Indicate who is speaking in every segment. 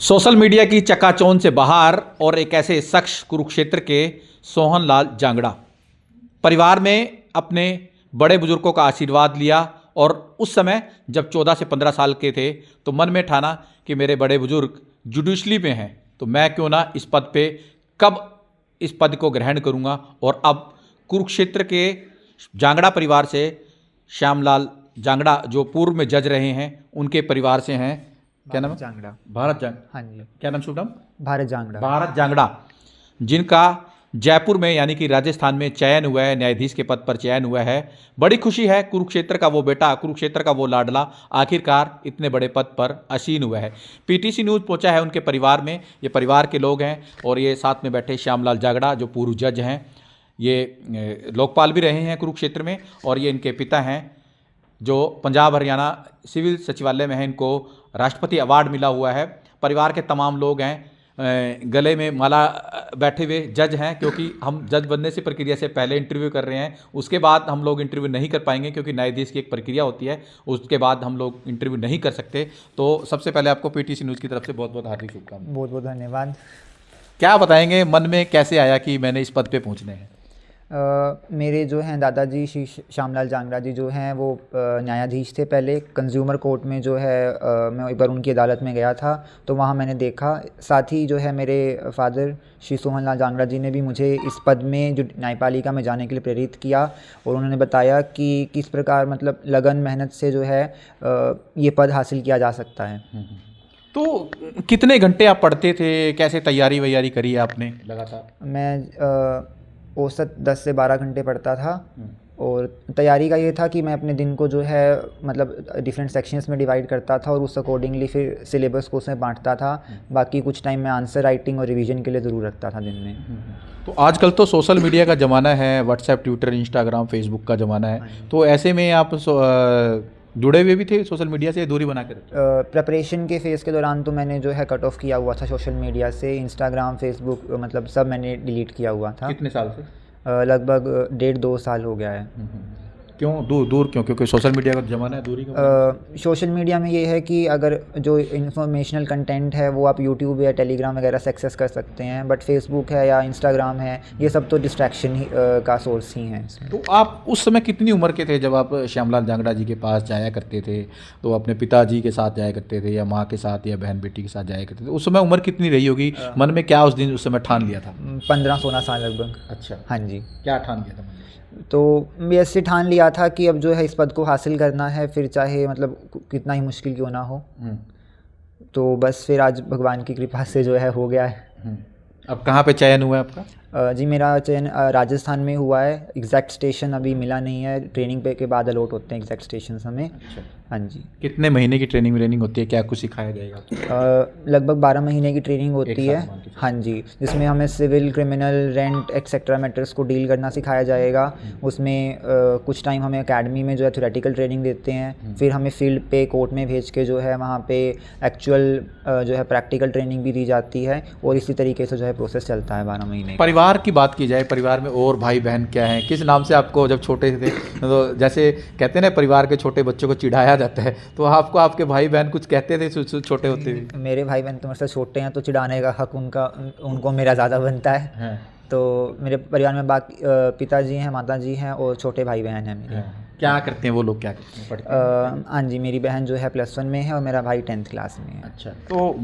Speaker 1: Social media की चकाचौंध से बाहर और एक ऐसे शख्स कुरुक्षेत्र के सोहन लाल जांगड़ा परिवार में अपने बड़े बुजुर्गों का आशीर्वाद लिया और उस समय जब 14 से 15 साल के थे तो मन में ठाना कि मेरे बड़े बुजुर्ग जुडिशली में हैं तो मैं क्यों ना इस पद पे कब इस पद को ग्रहण करूंगा। और अब कुरुक्षेत्र के जांगड़ा परिवार से श्यामलाल जांगड़ा जो पूर्व में जज रहे हैं उनके परिवार से हैं। क्या नाम है?
Speaker 2: जांगड़ा।
Speaker 1: भारत जांगड़ा।
Speaker 2: हाँ जी,
Speaker 1: क्या नाम? शुभ नाम?
Speaker 2: भारत जांगड़ा।
Speaker 1: भारत जांगड़ा, जिनका जयपुर में यानी कि राजस्थान में चयन हुआ है, न्यायाधीश के पद पर चयन हुआ है। बड़ी खुशी है, कुरुक्षेत्र का वो बेटा, कुरुक्षेत्र का वो लाडला आखिरकार इतने बड़े पद पर आसीन हुआ है। पीटीसी न्यूज़ पहुंचा है उनके परिवार में। ये परिवार के लोग हैं और ये साथ में बैठे श्यामलाल जांगड़ा जो पूर्व जज हैं, ये लोकपाल भी रहे हैं कुरुक्षेत्र में, और ये इनके पिता हैं जो पंजाब हरियाणा सिविल सचिवालय में है, इनको राष्ट्रपति अवार्ड मिला हुआ है। परिवार के तमाम लोग हैं, गले में माला बैठे हुए जज हैं, क्योंकि हम जज बनने से प्रक्रिया से पहले इंटरव्यू कर रहे हैं, उसके बाद हम लोग इंटरव्यू नहीं कर पाएंगे क्योंकि न्यायाधीश की एक प्रक्रिया होती है, उसके बाद हम लोग इंटरव्यू नहीं कर सकते। तो सबसे पहले आपको पीटीसी न्यूज़ की तरफ से बहुत बहुत हार्दिक शुभकामनाएं।
Speaker 2: बहुत बहुत धन्यवाद।
Speaker 1: क्या बताएंगे, मन में कैसे आया कि मैंने इस पद पे पहुंचने हैं?
Speaker 2: मेरे जो हैं दादाजी श्री श्यामलाल जांगड़ा जी जो हैं वो न्यायाधीश थे पहले कंज्यूमर कोर्ट में। जो है मैं एक बार उनकी अदालत में गया था तो वहाँ मैंने देखा। साथ ही जो है मेरे फादर श्री सोहन लाल जांगड़ा जी ने भी मुझे इस पद में जो न्यायपालिका में जाने के लिए प्रेरित किया और उन्होंने बताया कि किस प्रकार मतलब लगन मेहनत से जो है ये पद हासिल किया जा सकता है।
Speaker 1: तो कितने घंटे आप पढ़ते थे, कैसे तैयारी वैयारी करी आपने लगातार?
Speaker 2: मैं औसत 10 से 12 घंटे पढ़ता था और तैयारी का ये था कि मैं अपने दिन को जो है मतलब डिफरेंट सेक्शंस में डिवाइड करता था और उस अकॉर्डिंगली फिर सिलेबस को उसमें बांटता था। बाकी कुछ टाइम मैं आंसर राइटिंग और रिवीजन के लिए ज़रूर रखता था दिन में।
Speaker 1: तो आजकल तो सोशल मीडिया का ज़माना है, व्हाट्सएप, ट्विटर, इंस्टाग्राम, फेसबुक का ज़माना है, तो ऐसे में आप जुड़े हुए भी थे सोशल मीडिया से, दूरी बना कर?
Speaker 2: प्रिपरेशन के फेज़ के दौरान तो मैंने जो है कट ऑफ किया हुआ था सोशल मीडिया से। इंस्टाग्राम, फेसबुक मतलब सब मैंने डिलीट किया हुआ था।
Speaker 1: कितने साल से?
Speaker 2: लगभग 1.5-2 साल हो गया है।
Speaker 1: क्यों दूर क्यों? क्योंकि सोशल मीडिया का ज़माना है, दूरी क्यों?
Speaker 2: सोशल मीडिया में ये है कि अगर जो इन्फॉर्मेशनल कंटेंट है वो आप यूट्यूब या टेलीग्राम वगैरह से एक्सेस कर सकते हैं, बट फेसबुक है या इंस्टाग्राम है ये सब तो डिस्ट्रैक्शन ही का सोर्स ही है इसमें।
Speaker 1: तो आप उस समय कितनी उम्र के थे जब आप श्यामलाल जांगड़ा जी के पास जाया करते थे? तो अपने पिताजी के साथ जाया करते थे या माँ के साथ या बहन बेटी के साथ जाया करते थे? उस समय उम्र कितनी रही होगी? मन में क्या उस समय ठान लिया था?
Speaker 2: 15-16 साल लगभग।
Speaker 1: अच्छा,
Speaker 2: हाँ जी।
Speaker 1: क्या ठान लिया था?
Speaker 2: तो मैं ऐसे ठान लिया था कि अब जो है इस पद को हासिल करना है, फिर चाहे मतलब कितना ही मुश्किल क्यों ना हो। तो बस फिर आज भगवान की कृपा से जो है हो गया है।
Speaker 1: अब कहाँ पे चयन हुआ है आपका?
Speaker 2: जी मेरा चयन राजस्थान में हुआ है। एग्जैक्ट स्टेशन अभी मिला नहीं है, ट्रेनिंग पे के बाद अलॉट होते हैं एग्जैक्ट स्टेशन हमें।
Speaker 1: अच्छा।
Speaker 2: हाँ जी।
Speaker 1: कितने महीने की ट्रेनिंग होती है, क्या कुछ सिखाया जाएगा?
Speaker 2: लगभग 12 महीने की ट्रेनिंग होती है।
Speaker 1: मान के
Speaker 2: हाँ जी, जिसमें हमें civil, criminal, rent etcetera matters को डील करना सिखाया जाएगा। उसमें कुछ टाइम हमें एकेडमी में जो है थ्योरेटिकल ट्रेनिंग देते हैं, फिर हमें फील्ड पे कोर्ट में भेज के जो है वहाँ पे एक्चुअल जो है प्रैक्टिकल ट्रेनिंग भी दी जाती है और इसी तरीके से जो है प्रोसेस चलता है 12 महीने।
Speaker 1: परिवार की बात की जाए, परिवार में और भाई बहन क्या हैं? किस नाम से आपको जब छोटे थे तो जैसे कहते हैं ना परिवार के छोटे बच्चों को चिढ़ाया जाता है, तो आपको आपके भाई बहन कुछ कहते थे छोटे होते हुए?
Speaker 2: मेरे भाई बहन तो मेरे से छोटे हैं तो चिढ़ाने का हक उनको मेरा ज़्यादा बनता है। तो मेरे परिवार में बाकी पिताजी हैं, माताजी हैं और छोटे भाई बहन हैं मेरे।
Speaker 1: क्या करते हैं वो लोग, क्या करते हैं, पढ़ते हैं?
Speaker 2: हाँ जी, मेरी बहन जो है +1 में है और मेरा भाई 10th क्लास में है।
Speaker 1: अच्छा, तो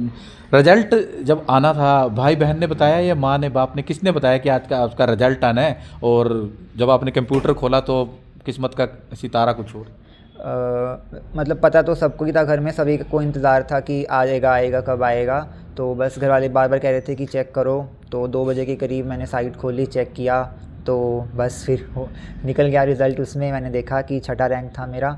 Speaker 1: रिजल्ट जब आना था भाई बहन ने बताया या माँ ने, बाप ने, किसने बताया कि आज का आपका रिजल्ट आना है? और जब आपने कंप्यूटर खोला तो किस्मत का सितारा कुछ और?
Speaker 2: मतलब पता तो सबको ही था, घर में सभी को इंतज़ार था कि आएगा कब आएगा। तो बस घर वाले बार बार कह रहे थे कि चेक करो। तो 2 बजे के करीब मैंने साइट खोली, चेक किया तो बस फिर निकल गया रिज़ल्ट। उसमें मैंने देखा कि 6ठा रैंक था मेरा।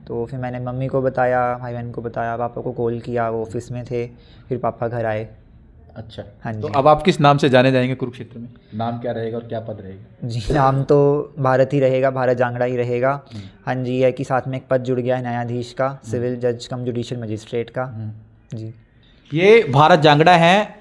Speaker 2: तो फिर मैंने मम्मी को बताया, भाई बहन को बताया, पापा को कॉल किया, वो ऑफिस में थे, फिर पापा घर आए।
Speaker 1: अच्छा,
Speaker 2: हाँ जी।
Speaker 1: तो अब आप किस नाम से जाने जाएंगे कुरुक्षेत्र में? नाम क्या रहेगा और क्या पद रहेगा?
Speaker 2: जी नाम तो भारत ही रहेगा, भारत जांगड़ा ही रहेगा। हाँ जी, है कि साथ में एक पद जुड़ गया है न्यायाधीश का, सिविल जज कम जुडिशियल मजिस्ट्रेट का। जी,
Speaker 1: ये भारत जांगड़ा हैं,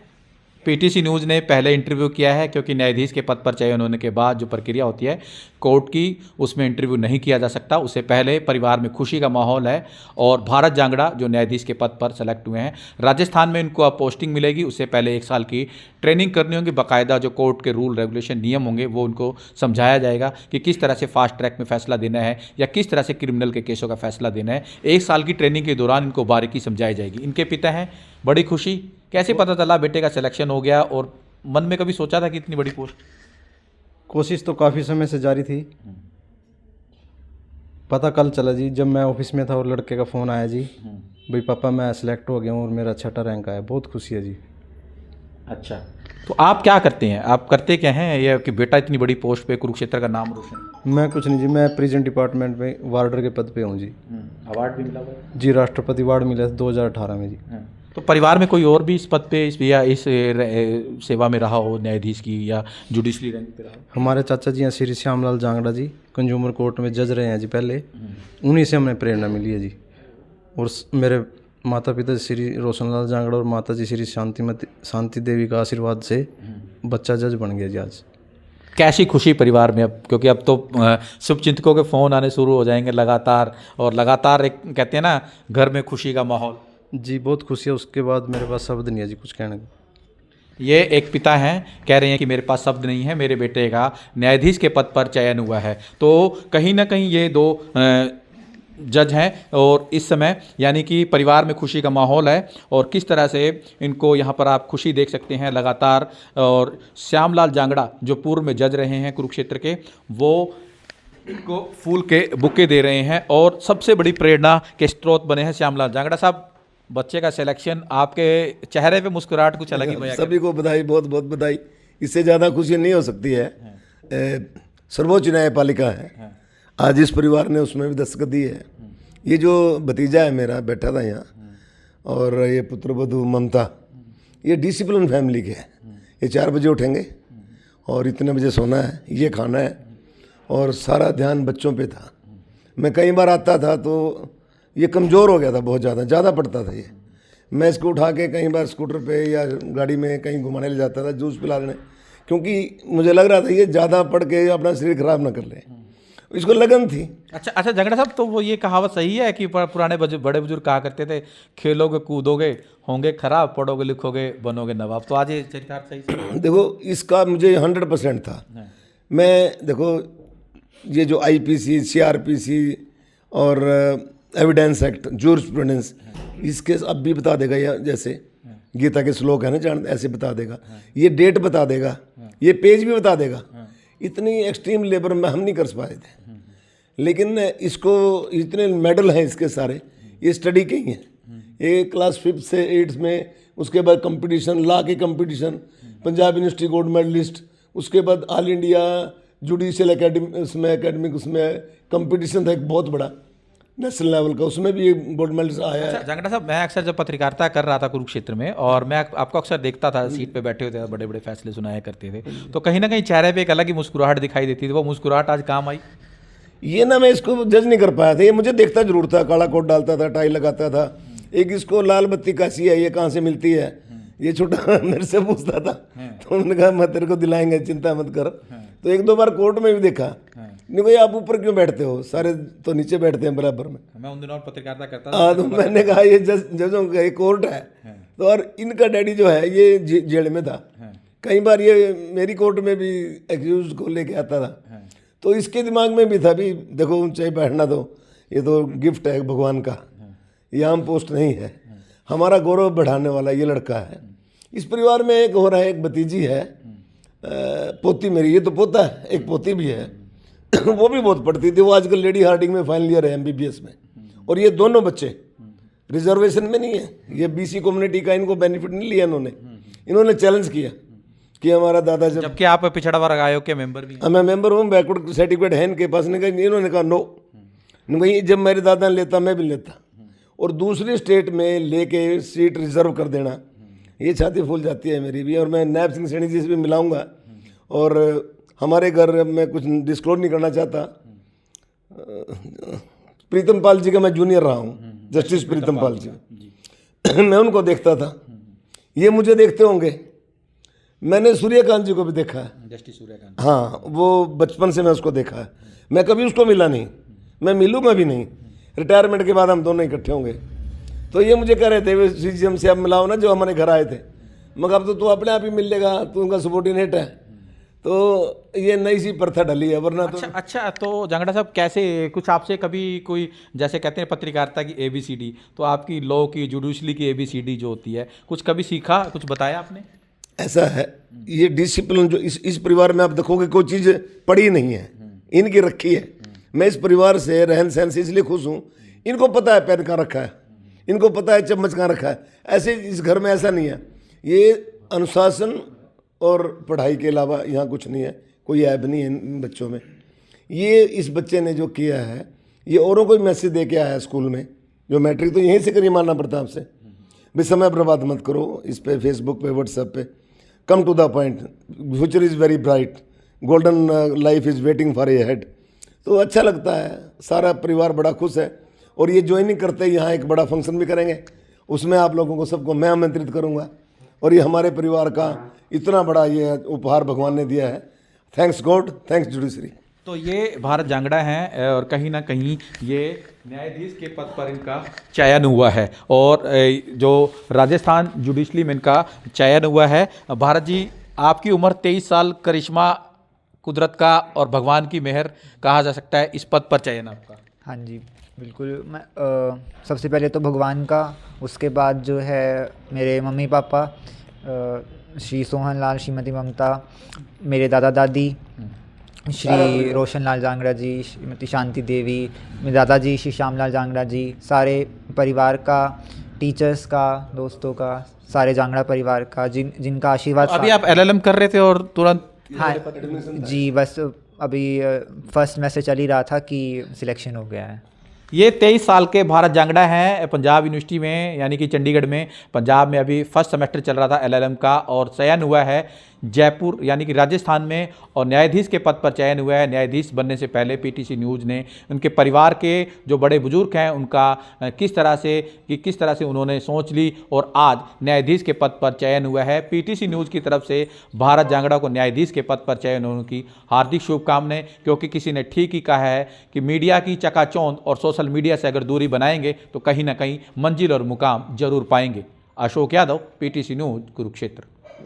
Speaker 1: पीटीसी न्यूज़ ने पहले इंटरव्यू किया है, क्योंकि न्यायाधीश के पद पर चयन होने के बाद जो प्रक्रिया होती है कोर्ट की, उसमें इंटरव्यू नहीं किया जा सकता। उससे पहले परिवार में खुशी का माहौल है। और भारत जांगड़ा जो न्यायाधीश के पद पर सेलेक्ट हुए हैं, राजस्थान में इनको अब पोस्टिंग मिलेगी। उससे पहले 1 साल की ट्रेनिंग करनी होगी। बाकायदा जो कोर्ट के रूल रेगुलेशन नियम होंगे वो उनको समझाया जाएगा कि किस तरह से फास्ट ट्रैक में फैसला देना है या किस तरह से क्रिमिनल के केसों का फैसला देना है। 1 साल की ट्रेनिंग के दौरान इनको बारीकी समझाई जाएगी। इनके पिता हैं, बड़ी खुशी। कैसे पता चला बेटे का सिलेक्शन हो गया, और मन में कभी सोचा था कि इतनी बड़ी पोस्ट?
Speaker 3: कोशिश तो काफ़ी समय से जारी थी। पता कल चला जी, जब मैं ऑफिस में था और लड़के का फ़ोन आया जी, भाई पापा मैं सेलेक्ट हो गया हूँ और मेरा 6ठा रैंक आया। बहुत खुशी है जी।
Speaker 1: अच्छा, तो आप क्या करते हैं? आप करते क्या हैं? ये कि बेटा इतनी बड़ी पोस्ट पे, कुरुक्षेत्र का नाम रोशन।
Speaker 3: मैं कुछ नहीं जी, मैं प्रिजन डिपार्टमेंट में वार्डर के पद पे हूँ जी।
Speaker 1: अवार्ड भी मिला हुआ है?
Speaker 3: जी, राष्ट्रपति अवार्ड मिला 2018 में जी।
Speaker 1: तो परिवार में कोई और भी इस पद पे या इस सेवा में रहा हो, न्यायाधीश की या जुडिशरी रैंक पे रहा हो?
Speaker 3: हमारे चाचा जी हैं श्री श्यामलाल जांगड़ा जी, कंज्यूमर कोर्ट में जज रहे हैं जी पहले। उन्हीं से हमें प्रेरणा मिली है जी। और मेरे माता पिता श्री रोशनलाल जांगड़ा और माता जी श्री शांति देवी का आशीर्वाद से बच्चा जज बन गया जी आज।
Speaker 1: कैसी खुशी परिवार में अब, क्योंकि अब तो शुभचिंतकों के फ़ोन आने शुरू हो जाएंगे लगातार, और लगातार एक कहते हैं ना घर में खुशी का माहौल।
Speaker 3: जी बहुत खुशी है। उसके बाद मेरे पास शब्द नहीं है जी कुछ कहने को।
Speaker 1: ये एक पिता हैं, कह रहे हैं कि मेरे पास शब्द नहीं है, मेरे बेटे का न्यायाधीश के पद पर चयन हुआ है। तो कहीं ना कहीं ये 2 जज हैं, और इस समय यानी कि परिवार में खुशी का माहौल है। और किस तरह से इनको यहाँ पर आप खुशी देख सकते हैं लगातार। और श्यामलाल जांगड़ा जो पूर्व में जज रहे हैं कुरुक्षेत्र के, वो इनको फूल के बुके दे रहे हैं और सबसे बड़ी प्रेरणा के स्रोत बने हैं श्यामलाल जांगड़ा साहब। बच्चे का सिलेक्शन, आपके चेहरे पे मुस्कुराहट कुछ अलग ही बयां
Speaker 4: सभी को बधाई, बहुत बहुत बधाई। इससे ज़्यादा खुशी नहीं हो सकती है। सर्वोच्च न्यायपालिका है, आज इस परिवार ने उसमें भी दस्तखत दी है। ये जो भतीजा है मेरा बैठा था यहाँ, और ये पुत्रवधू ममता, ये डिसिप्लिन फैमिली के हैं। ये 4 बजे उठेंगे और इतने बजे सोना है, ये खाना है, और सारा ध्यान बच्चों पे था। मैं कई बार आता था तो ये कमज़ोर हो गया था, बहुत ज़्यादा पड़ता था ये। मैं इसको उठा के कई बार स्कूटर पे या गाड़ी में कहीं घुमाने ले जाता था, जूस पिला देने, क्योंकि मुझे लग रहा था ये ज़्यादा पढ़ के अपना शरीर खराब ना कर ले। इसको लगन थी।
Speaker 1: अच्छा जांगड़ा साहब, तो वो ये कहावत सही है कि पुराने बड़े बुजुर्ग कहा करते थे, खेलोगे कूदोगे होंगे खराब, पढ़ोगे लिखोगे बनोगे नवाब। तो आज ये चरितार्थ सही से
Speaker 4: देखो, इसका मुझे 100% था। मैं देखो, ये जो IPC, CRPC और एविडेंस एक्ट, जूरिस्प्रूडेंस, इसके अब भी बता देगा। या जैसे गीता के श्लोक है ना, जान ऐसे बता देगा, ये डेट बता देगा, ये पेज भी बता देगा। इतनी एक्सट्रीम लेबर में हम नहीं कर पाए थे, लेकिन इसको इतने मेडल हैं इसके सारे, ये स्टडी के ही हैं। ये क्लास 5 से 8 में, उसके बाद कंपटीशन, लॉ के competition, Punjab university gold medalist, उसके बाद ऑल इंडिया जुडिशियल एकेडमिक उसमें कंपटीशन था एक बहुत बड़ा नेशनल लेवल का, उसमें भी गोल्ड मेडल आया है।
Speaker 1: अच्छा जांगड़ा साहब, मैं अक्सर जब पत्रकारिता कर रहा था कुरुक्षेत्र में, और मैं आपको अक्सर देखता था सीट पे बैठे होते थे, बड़े बड़े फैसले सुनाया करते थे, तो कहीं ना कहीं चेहरे पे एक अलग ही मुस्कुराहट दिखाई देती थी। वो मुस्कुराहट आज काम आई?
Speaker 4: ये ना, मैं इसको जज नहीं कर पाया था। ये मुझे देखता जरूर था, काला कोट डालता था, टाई लगाता था। एक इसको लाल बत्ती कैसी है, ये कहाँ से मिलती है, ये छोटा मेरे से पूछता था। तो उन्होंने कहा मैं तेरे को दिलाएंगे, चिंता मत कर। तो 1-2 बार कोर्ट में भी देखा, नहीं भाई आप ऊपर क्यों बैठते हो, सारे तो नीचे बैठते हैं बराबर में।
Speaker 1: मैं उन दिनों और पत्रकारिता करता
Speaker 4: हाँ, तो मैंने कहा ये जजों का ये कोर्ट है। तो और इनका डैडी जो है ये जेल में था। कई बार ये मेरी कोर्ट में भी एक्यूज को लेके आता था। तो इसके दिमाग में भी था, भी देखो ऊंचाई बैठना दो, ये तो गिफ्ट है भगवान का, ये आम पोस्ट नहीं है। हमारा गौरव बढ़ाने वाला ये लड़का है। इस परिवार में एक हो रहा है, एक भतीजी है, पोती मेरी, ये तो पोता है, एक पोती भी है। वो भी बहुत पढ़ती थी, वो आजकल लेडी हार्डिंग में फाइनल ईयर है MBBS में। और ये दोनों बच्चे रिजर्वेशन में नहीं है, ये BC कम्युनिटी का इनको बेनिफिट नहीं लिया इन्होंने चैलेंज किया कि हमारा दादा
Speaker 1: जबकि आप पिछड़ा वर्ग आयोग के मेंबर भी हैं।
Speaker 4: मैं मेंबर हूँ, बैकवर्ड सर्टिफिकेट है इनके पास। इन्होंने कहा नो, भाई जब मेरे दादा ने लेता मैं भी लेता। और दूसरी स्टेट में लेके सीट रिजर्व कर देना, ये छाती फूल जाती है मेरी भी। और मैं नायब सिंह सैनी जी से भी मिलाऊंगा। और हमारे घर मैं कुछ डिस्क्लोज नहीं करना चाहता, प्रीतम पाल जी का मैं जूनियर रहा हूँ, जस्टिस प्रीतम पाल जी। मैं उनको देखता था, ये मुझे देखते होंगे। मैंने सूर्यकांत जी को भी देखा है।
Speaker 1: जस्टिस सूर्यकांत।
Speaker 4: हाँ, वो बचपन से मैं उसको देखा है। मैं कभी उसको मिला नहीं, मैं मिलूंगा भी नहीं। रिटायरमेंट के बाद हम दोनों इकट्ठे होंगे। तो ये मुझे कह रहे थे वे सीजीएम से आप मिलाओ ना, जो हमारे घर आए थे। मगर अब तो तू अपने आप ही मिल लेगा, तू उनका सबॉर्डिनेट है। तो ये नई सी प्रथा डली है, वरना तो
Speaker 1: अच्छा, तो जांगड़ा साहब कैसे कुछ आपसे कभी कोई, जैसे कहते हैं पत्रकारिता की ABCD, तो आपकी लॉ की, जुडिशली की ABCD जो होती है, कुछ कभी सीखा, कुछ बताया आपने?
Speaker 4: ऐसा है, ये डिसिप्लिन जो इस परिवार में आप देखोगे कोई चीज़ पड़ी नहीं है, इनकी रखी है। मैं इस परिवार से, रहन सहन से इसलिए खुश हूँ, इनको पता है पेन कहाँ रखा है, इनको पता है चम्मच कहाँ रखा है। ऐसे इस घर में ऐसा नहीं है। ये अनुशासन और पढ़ाई के अलावा यहाँ कुछ नहीं है, कोई ऐब नहीं है इन बच्चों में। ये इस बच्चे ने जो किया है, ये औरों को भी मैसेज दे के आया है स्कूल में। जो मैट्रिक तो यहीं से करिए, मानना पड़ता है आपसे भी, समय बर्बाद मत करो इस पे, फेसबुक पे, व्हाट्सएप पे। Come to the point, future is very bright, golden life is waiting for ahead. तो अच्छा लगता है, सारा परिवार बड़ा खुश है। और ये ज्वाइनिंग करते ही यहाँ एक बड़ा फंक्शन भी करेंगे, उसमें आप लोगों को सबको मैं आमंत्रित करूँगा। और ये हमारे परिवार का इतना बड़ा ये उपहार भगवान ने दिया है। Thanks God, thanks judiciary.
Speaker 1: तो ये भारत जांगड़ा हैं और कहीं ना कहीं ये न्यायाधीश के पद पर इनका चयन हुआ है और जो राजस्थान जुडिशली में इनका चयन हुआ है। भारत जी, आपकी उम्र 23 साल, करिश्मा कुदरत का और भगवान की मेहर कहा जा सकता है, इस पद पर चयन आपका।
Speaker 2: हाँ जी, बिल्कुल। मैं सबसे पहले तो भगवान का, उसके बाद जो है मेरे मम्मी पापा, श्री सोहन लाल, श्रीमती ममता, मेरे दादा दादी, श्री रोशन लाल जांगड़ा जी, श्रीमती शांति देवी, मेरे दादाजी श्री श्यामलाल जांगड़ा जी, सारे परिवार का, टीचर्स का, दोस्तों का, सारे जांगड़ा परिवार का, जिनका आशीर्वाद।
Speaker 1: अभी आप LLM कर रहे थे और तुरंत?
Speaker 2: हाँ जी, बस अभी फर्स्ट मैसेज चल ही रहा था कि सिलेक्शन हो गया है।
Speaker 1: ये 23 साल के भारत जांगड़ा हैं, पंजाब यूनिवर्सिटी में, यानी कि चंडीगढ़ में, पंजाब में अभी फर्स्ट सेमेस्टर चल रहा था LLM का, और चयन हुआ है जयपुर यानी कि राजस्थान में, और न्यायाधीश के पद पर चयन हुआ है। न्यायाधीश बनने से पहले PTC न्यूज़ ने उनके परिवार के जो बड़े बुजुर्ग हैं उनका किस तरह से उन्होंने सोच ली और आज न्यायाधीश के पद पर चयन हुआ है। PTC न्यूज़ की तरफ से भारत जांगड़ा को न्यायाधीश के पद पर चयन होने की हार्दिक शुभकामनाएं, क्योंकि किसी ने ठीक ही कहा है कि मीडिया की चकाचौंध और सोशल मीडिया से अगर दूरी बनाएंगे तो कहीं ना कहीं मंजिल और मुकाम जरूर पाएंगे। Ashok Yadav, PTC news, Kurukshetra.